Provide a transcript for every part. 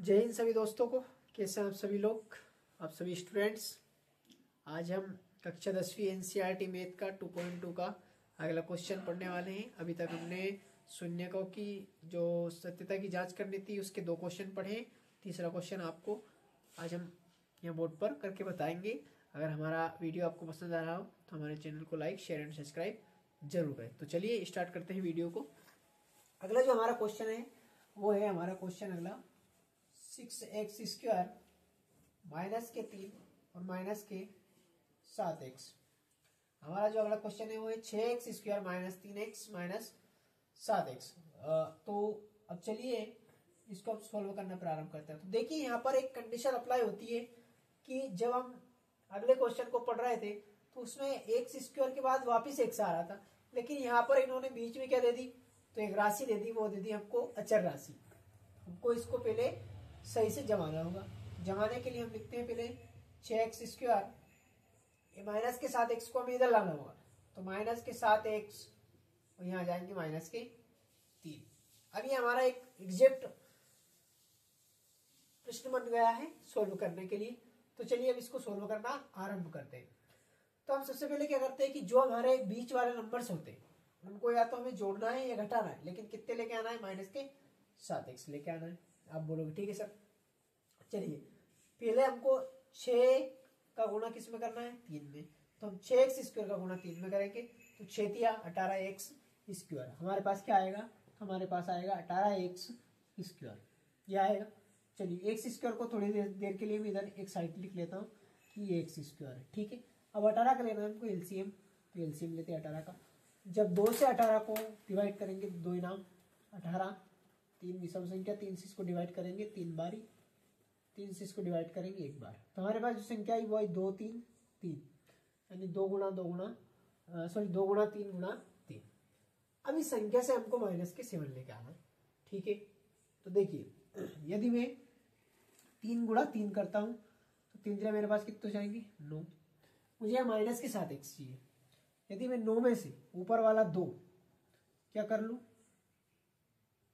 जय हिंद सभी दोस्तों को। कैसे हैं आप सभी लोग, आप सभी स्टूडेंट्स। आज हम कक्षा 10वीं एनसीईआरटी मैथ का 2.2 का अगला क्वेश्चन पढ़ने वाले हैं। अभी तक हमने शून्यकों की जो सत्यता की जांच करनी थी उसके 2 क्वेश्चन पढ़े। तीसरा क्वेश्चन आपको आज हम यहाँ बोर्ड पर करके बताएंगे। अगर हमारा वीडियो आपको पसंद आ रहा हो तो हमारे चैनल को लाइक, शेयर एंड सब्सक्राइब जरूर करें। तो चलिए स्टार्ट करते हैं वीडियो को। अगला जो हमारा क्वेश्चन है वो है हमारा क्वेश्चन अगला 6x² माइनस के 3 और माइनस के 7x। हमारा जो अगला क्वेश्चन है वो है 6x² minus 3x minus 7x। तो अब चलिए इसको अब सॉल्व करना प्रारंभ करते हैं। तो देखिए यहाँ पर एक कंडीशन अप्लाई होती है कि जब हम अगले क्वेश्चन को पढ़ रहे थे तो उसमें x² के बाद वापिस x आ रहा था, लेकिन यहाँ पर इन्होंने बीच में क्या दे दी, तो एक राशि दे दी, वो दे दी हमको अचर राशि। हमको इसको पहले सही से जमाना होगा। जमाने के लिए हम लिखते हैं पहले 6x², माइनस के 7x को हमें इधर लाना होगा, तो माइनस के 7x और यहाँ जाएंगे माइनस के 3। अब ये हमारा एक एग्जैक्ट प्रश्न बन गया है सोल्व करने के लिए। तो चलिए अब इसको सोल्व करना आरंभ करते हैं। तो हम सबसे पहले क्या करते हैं कि जो हमारे बीच वाले नंबर्स होते हैं उनको या तो हमें जोड़ना है या घटाना है, लेकिन कितने लेके आना है, माइनस के 7x लेके आना है। आप बोलोगे ठीक है सर। चलिए पहले हमको 6 का गुणा किस में करना है, 3 में। तो हम 6x² का गुणा 3 में करेंगे, तो 6 तिया 18x²। हमारे पास क्या आएगा, हमारे पास आएगा 18x², ये आएगा। चलिए x² को थोड़ी देर के लिए मैं इधर एक साइड लिख लेता हूँ कि ये x² है, ठीक है। अब 18 का लेना है हमको एलसीएम, तो एलसीएम लेते हैं 18 का। जब 2 से 18 को डिवाइड करेंगे, 2 इनाम 18, 3 विषम संख्या, 3 से इसको डिवाइड करेंगे 3 बारी, 3 से इसको डिवाइड करेंगे 1 बार। तो हमारे पास जो संख्या आई वो आई 2 3 3, यानी 2 गुणा 3 गुणा 3। अब इस संख्या से हमको माइनस के 7 लेके आना है, ठीक है। तो देखिए यदि मैं 3 गुणा 3 करता हूं तो 3 तिया मेरे पास कितने जाएंगे, 9। मुझे यहाँ माइनस के 7x चाहिए। यदि मैं 9 में से ऊपर वाला 2 क्या कर लूं,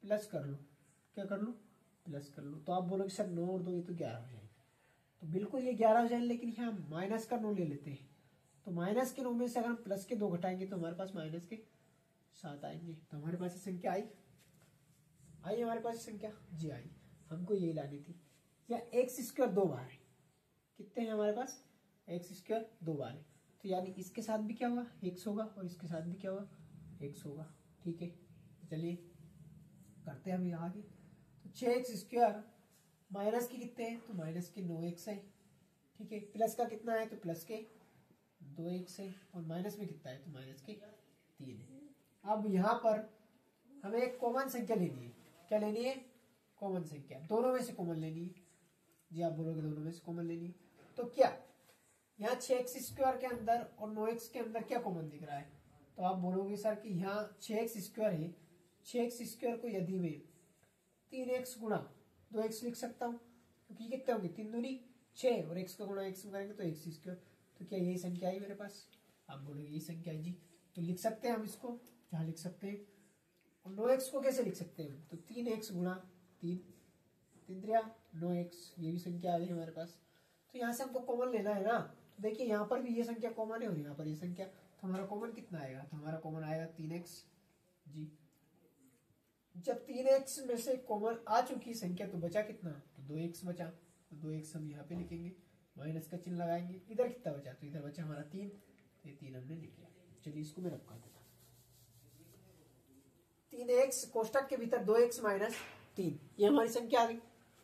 प्लस कर लो, क्या कर लो, प्लस कर लो, तो आप बोलोगे सर 9 और 2 ये तो 11 हो जाएंगे। तो बिल्कुल ये 11 हो जाएंगे, लेकिन यहाँ माइनस का 9 ले लेते हैं। तो माइनस के 9 में से अगर हम प्लस के 2 घटाएंगे तो हमारे पास माइनस के 7 आएंगे। तो हमारे पास ये संख्या आई हमारे पास संख्या जी आई। हमको यही लानी थी। या x² 2 बार है, कितने हैं हमारे पास, x² 2 बार है। तो यानी इसके साथ भी क्या होगा, x होगा, और इसके साथ भी क्या होगा, x होगा, ठीक है। चलिए करते हैं अभी आगे। तो 6x² माइनस के कितने हैं, तो माइनस के 9x है, ठीक है। प्लस का कितना है, तो प्लस के 2x है, और माइनस में कितना है, तो माइनस के 3 है। अब यहाँ पर हमें एक कॉमन संख्या लेनी है। क्या लेनी है, कॉमन संख्या, दोनों में से कॉमन लेनी है। जी आप बोलोगे दोनों में से कॉमन लेनी है, तो क्या यहाँ 6x² के अंदर और 9x के अंदर क्या कॉमन दिख रहा है, तो आप बोलोगे सर कि यहाँ 6x² है, 6x² को यदि मैं 3x गुणा 2x लिख सकता हूँ, क्योंकि कितने होंगे, 3 दूनी 6, और x का गुणा x में करेंगे तो x²। तो क्या यही संख्या है मेरे पास, आप बोलोगे यही संख्या है जी। तो लिख सकते हैं हम इसको, यहाँ लिख सकते हैं। और 9x को कैसे लिख सकते हैं, तो 3x गुणा 3, 3 त्रिया 9x, ये भी संख्या आ गई हमारे पास। तो यहाँ से हमको कॉमन लेना है ना। तो देखिए यहाँ पर भी ये संख्या कॉमन है और यहाँ पर ये संख्या, तो हमारा कॉमन कितना आएगा, तो हमारा कॉमन आएगा 3x जी। जब 3x में से कॉमन आ चुकी संख्या तो बचा कितना, तो 2x बचा। तो 2x हम यहाँ पे लिखेंगे, माइनस का चिन्ह लगाएंगे। इधर कितना बचा, तो इधर बचा हमारा 3, तो ये 3 हमने लिख लिया। चलिए इसको मैं रखा देता, 3x कोष्टक के भीतर 2x माइनस 3, ये हमारी संख्या आ गई।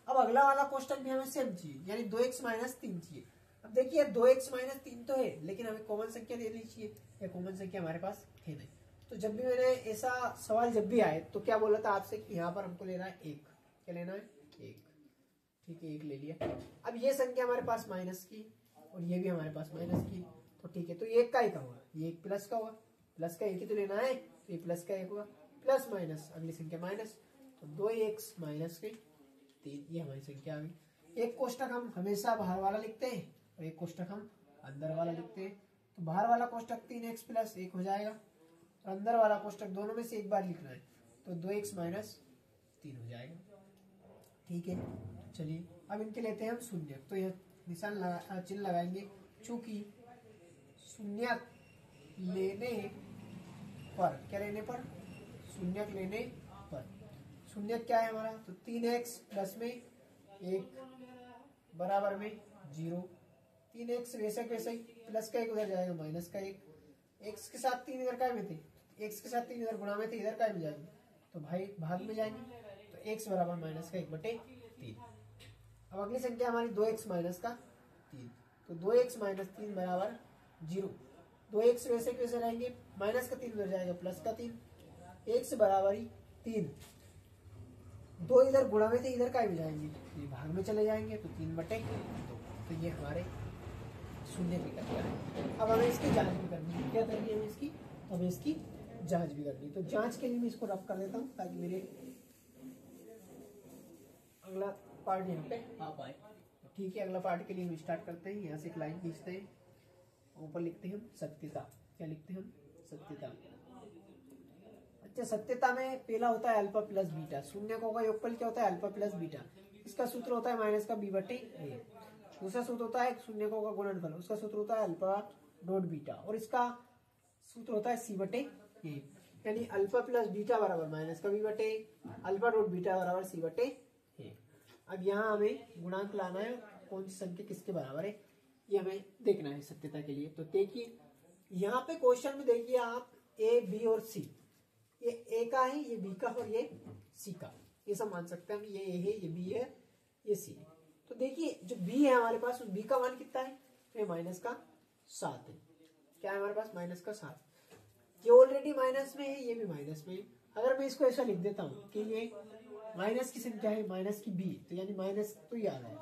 अब अगला वाला कोष्टक भी हमें सेम चाहिए, यानी 2x माइनस 3 चाहिए। अब देखिए 2x माइनस 3 तो है, लेकिन हमें कॉमन संख्या दे लीजिए, या कॉमन संख्या हमारे पास है नहीं। तो जब भी मैंने ऐसा सवाल जब भी आए तो क्या बोला था आपसे कि यहाँ पर हमको लेना है 1, क्या लेना है 1, ठीक है 1 ले लिया। अब ये संख्या हमारे पास माइनस की और ये भी हमारे पास माइनस की, तो ठीक है। तो ये 1 का ही का हुआ, ये 1 प्लस का हुआ, प्लस का 1 ही तो लेना है, तो ये प्लस का 1 हुआ, प्लस माइनस अगली संख्या माइनस, तो 2x माइनस के 3, ये हमारी संख्या आ गई। एक कोष्टक हम हमेशा बाहर वाला लिखते हैं और एक कोष्टक हम अंदर वाला लिखते हैं। तो बाहर वाला कोष्टक 3x प्लस 1 हो जाएगा, और अंदर वाला कोष्टक दोनों में से एक बार लिखना है, तो 2x माइनस 3 हो जाएगा, ठीक है। चलिए अब इनके लेते हैं हम शून्य, तो यह निशान चिन्ह लगाएंगे, चूंकि शून्य लेने पर, क्या लेने पर, शून्य लेने पर, शून्य क्या है हमारा, तो 3x प्लस में 1 बराबर में 0, 3x वैसे कैसे ही, प्लस का 1 उधर जाएगा माइनस का 1, x के साथ 3 इधर काय में थे, x के साथ 3 इधर गुणा में थे, इधर काय में जाएंगे, तो भाई भाग में जाएंगे, तो x बराबर माइनस का 1/3। अब अगली संख्या हमारी 2x माइनस का 3, तो 2x माइनस 3 बराबर 0, 2x वैसे कैसे रहेंगे, माइनस का 3 उधर जाएगा प्लस का 3, x बराबर ही 3, 2 इधर गुणा में थे, इधर काय में जाएंगे, ये भाग में चले जाएंगे, तो 3/2, तो ये हमारे शून्य की संख्या है। अब हमें इसकी जांच भी करनी है, क्या करनी है हमें इसकी, तो हमें इसकी जांच भी करनी है। तो जांच के लिए मैं इसको रफ कर देता हूँ ताकि मेरे अगला पार्ट यहाँ पे आ पाए। ठीक है, अगला पार्ट के लिए हम स्टार्ट करते हैं, यहाँ से एक लाइन खींचते हैं, ऊपर लिखते हैं हम सत्यता, क्या लिखते हैं हम, सत्यता। अच्छा, सत्यता में पहला होता है अल्फा प्लस बीटा, शून्य का योगफल क्या होता है, अल्फा प्लस बीटा, इसका सूत्र होता है माइनस का b/a। दूसरा सूत्र होता है शून्य का गुणनफल, उसका सूत्र होता है अल्फा डॉट बीटा, और इसका सूत्र होता है c/a, यानी अल्फा प्लस बीटा बराबर माइनस का b/a, अल्फा डॉट बीटा बराबर c/a। अब यहाँ हमें गुणांक लाना है, कौन सी संख्या किसके बराबर है ये हमें देखना है सत्यता के लिए। तो देखिए यहाँ पे क्वेश्चन में देखिए आप a, b और c, ये a का है, ये b का और ये c का, ये सब मान सकते हैं हम, ये a है, ये b है, ये c है। तो देखिए जो b है हमारे पास, उस b का मान कितना है, तो ये माइनस का 7 है, क्या है हमारे पास, माइनस का 7, ये ऑलरेडी माइनस में है, ये भी माइनस में है। अगर मैं इसको ऐसा लिख देता हूँ कि ये माइनस की संख्या है, माइनस की b, तो यानी माइनस तो ये आ रहा है,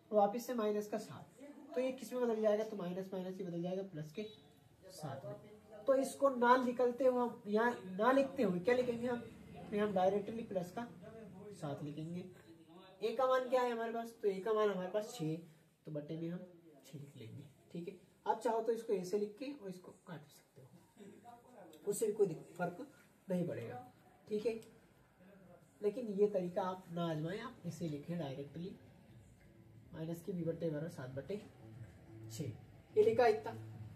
तो वापिस से माइनस का 7, तो ये किस में बदल जाएगा, तो माइनस माइनस ही बदल जाएगा प्लस के 7 में। तो इसको ना निकलते हुए हम यहाँ ना लिखते हुए क्या लिखेंगे हम, तो हम डायरेक्टली प्लस का 7 लिखेंगे। a का मान क्या है हमारे पास, तो a का मान हमारे पास 6, तो बटे में हम 6 लिख लेंगे। ठीक है, आप चाहो तो इसको ऐसे लिख के और इसको काट सकते हो, उससे भी कोई फर्क नहीं पड़ेगा। ठीक है, लेकिन ये तरीका आप ना आजमाएं, आप इसे लिखें डायरेक्टली, माइनस की b/a बराबर 7/6, ये लिखा इतना।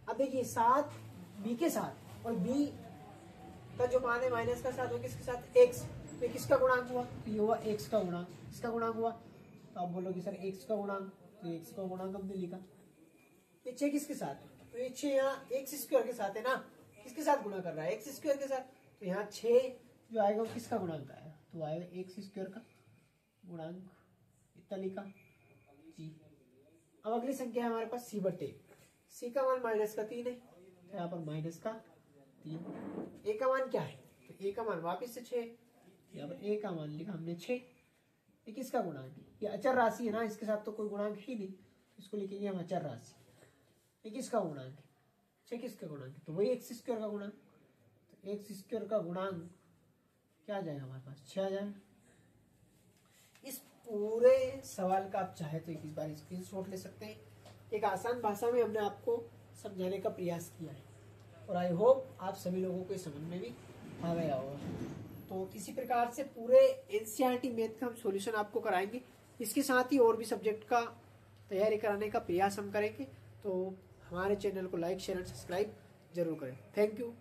अब देखिए 7 b के साथ, और b का जो मान है माइनस का 7, वो किसके साथ, x, तो किसका गुणांक हुआ, तो ये हुआ x का गुणांक, इसका गुणांक हुआ, तो आप बोलोगे सर x का गुणांक, तो x का गुणांक हमने लिखा। ये 6 किसके साथ, तो ये 6 यहाँ x² के साथ है ना, किसके साथ गुणा कर रहा है, x² के साथ, तो यहाँ 6 जो आएगा वो किसका गुणांक आएगा, तो आएगा x² का गुणांक, इतना लिखा जी। अब अगली संख्या है हमारे पास c/a, c का मान माइनस का 3 है, तो यहाँ पर माइनस का 3, a का मान क्या है, तो a का मान वापिस से 6, यहाँ पर a का मान लिखा हमने 6, ये किसका गुणांक है, ये अचर राशि है ना, इसके साथ तो कोई गुणांक ही नहीं, इसको लिखेंगे हम अचर राशि। ये किसका गुणांक है, 6 किसका गुणांक है, तो वही x² का गुणांक, तो x² का गुणांक क्या आ जाएगा हमारे पास, 6 आ जाएगा। इस पूरे सवाल का आप चाहे तो एक बार स्क्रीनशॉट ले सकते हैं, एक आसान भाषा में हमने आपको समझाने का प्रयास किया है, और आई होप आप सभी लोगों को समझ में भी आ गया होगा। तो इसी प्रकार से पूरे एनसीईआरटी मैथ का हम सॉल्यूशन आपको कराएंगे, इसके साथ ही और भी सब्जेक्ट का तैयारी कराने का प्रयास हम करेंगे। तो हमारे चैनल को लाइक, शेयर और सब्सक्राइब जरूर करें। Thank you.